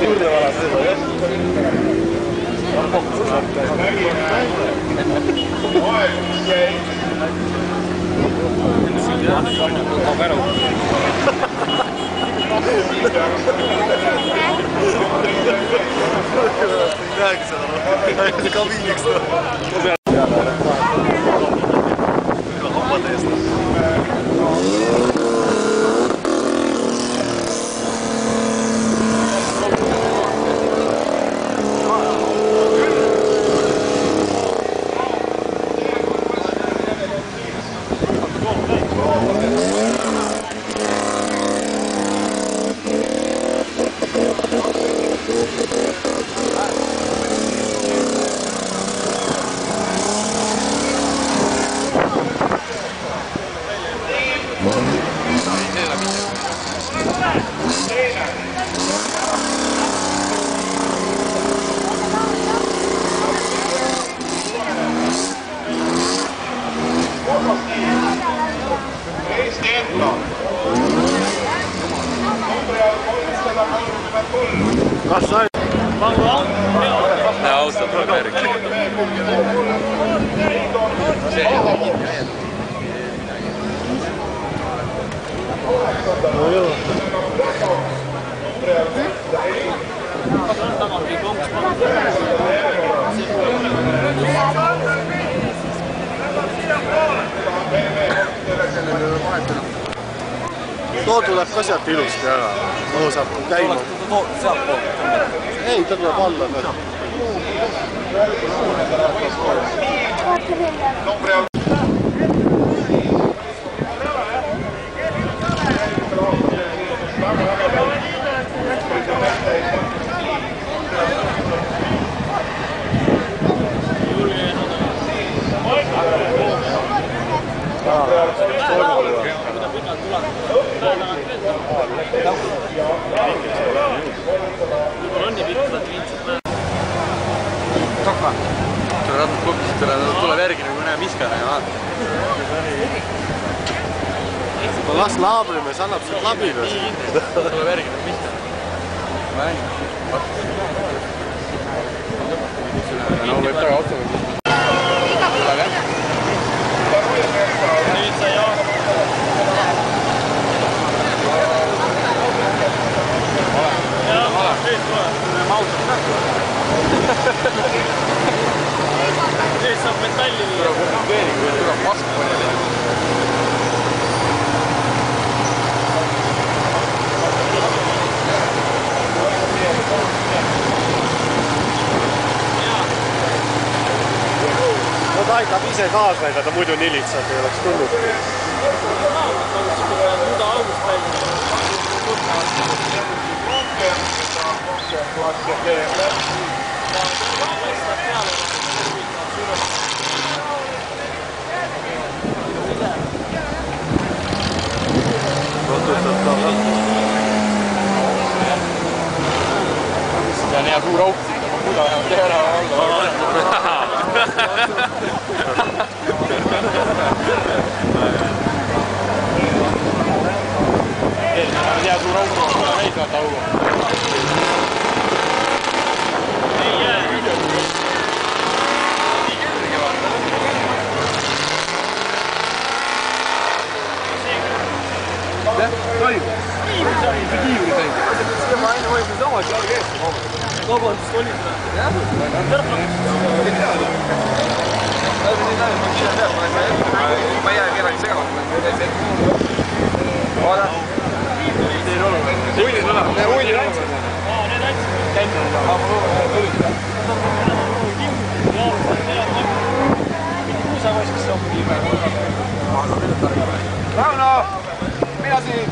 juurde valas seda, jah. Aeg, mis jäi. Ei näegi seda, kabiiniks. Hommade eest. Eesti enda. Kas sai? Ja austatud Erik. No joo. Too tuleb ka sealt ilusti ära. Too saab käima. Ei, ta tuleb alla ka. Tuleb järgi nagu näe miskane ja vaata. Las naabrimees annab see klabides. Tuleb järgi nagu miskane. No võib taga otsa või mis? Tuleb jah? Nüüd sai jah. Nüüd tuleb. Autos nähtu. Nüüd saab metalli viia. Tuleb pask palju. No ta aitab ise kaasa näidata, muidu nii lihtsalt ei oleks tulnud. Muda algust välja. See on hea suur auk siin, aga muda vähemalt teha alla. Eelmine on hea suur auk, muda näis vaata augu. Ei jää. Jah, toimub. Kiivri sai. Ma aina võin sama jalg eest. Vabandust oli seda. Jah? Ma ei jää kellegi segama. Vaada. Uidid võla. Uidid andsid. Need andsid. Kuusakoskis saab kiive. Rauno! Mina siin!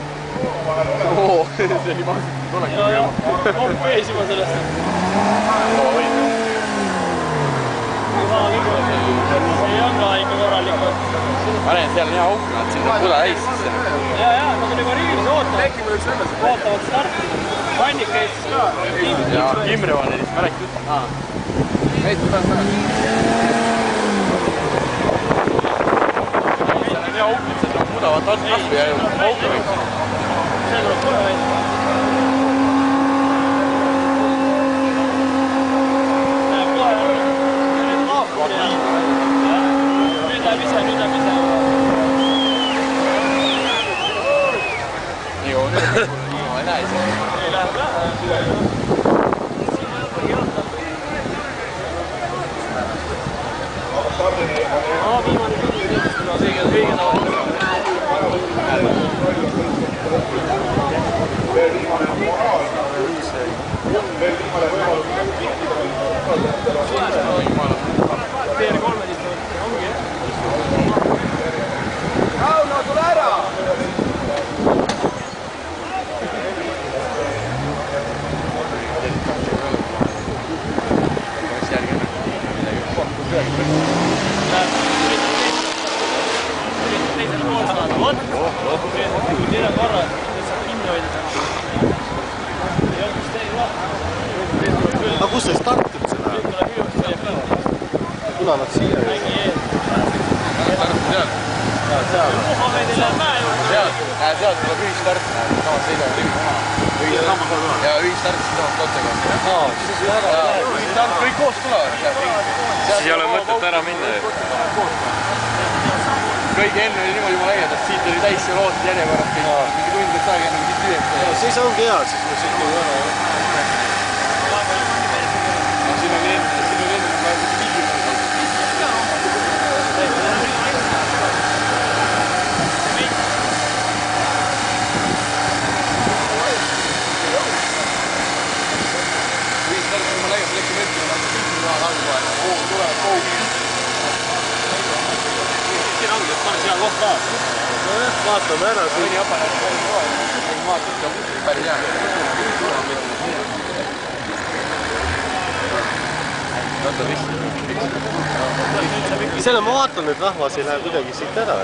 Oo, see oli maas. Kokku ees juba sellest. See on ka ikka korralikult. Panen seal hea auk, nad sinna pula täis sisse. Nad on juba riigis ootavad starti. Vannik käis siis ka. Ja Imre on neist märekt just. Meid tuleb tagasi. Seal on hea auk, et see tuleb mudavat kasvu ja auku võiks. See tuleb kohe välja. Viimane kõige tavalisem. Veel viimane moraal. Veel viimane võimalus. PR13 ongi, jah? Rauno, tule ära! Teisele poole saada, vot! Teine korra, lihtsalt kinni hoida. Ei olnud vist teine lahti. Aga kus see startib seda? Nüüd tuleb hüvast hoiab ka. Kuna nad siia ei Mägi ees. seal? Muhamedil läheb mäe juurde. Sealt tuleb ühistart, samas sõidavad ja ühistart siis samas otsega. Siis väga läheb. Ühistart, kõik koos tulevad. Siis ei ole mõtet ära minna ju. Kõige enne oli niimoodi jumala äge, sest siit oli täis seal ootad järjekorras kõik. Mingi tund läks aega enne, kui siit tühjaks. Siis ongi hea, siis me siit ei ole. Siin oli enne praegu viigil. Ühistart on jumala äge, see läks ju mõtlema, aga siit on raha algul. Tulevad kogu. Siin ongi, et pane seal koht ka. Vaatame ära siin. Mõni aparaat on päris hea. Selle ma vaatan, et rahvas ei lähe kuidagi siit ära.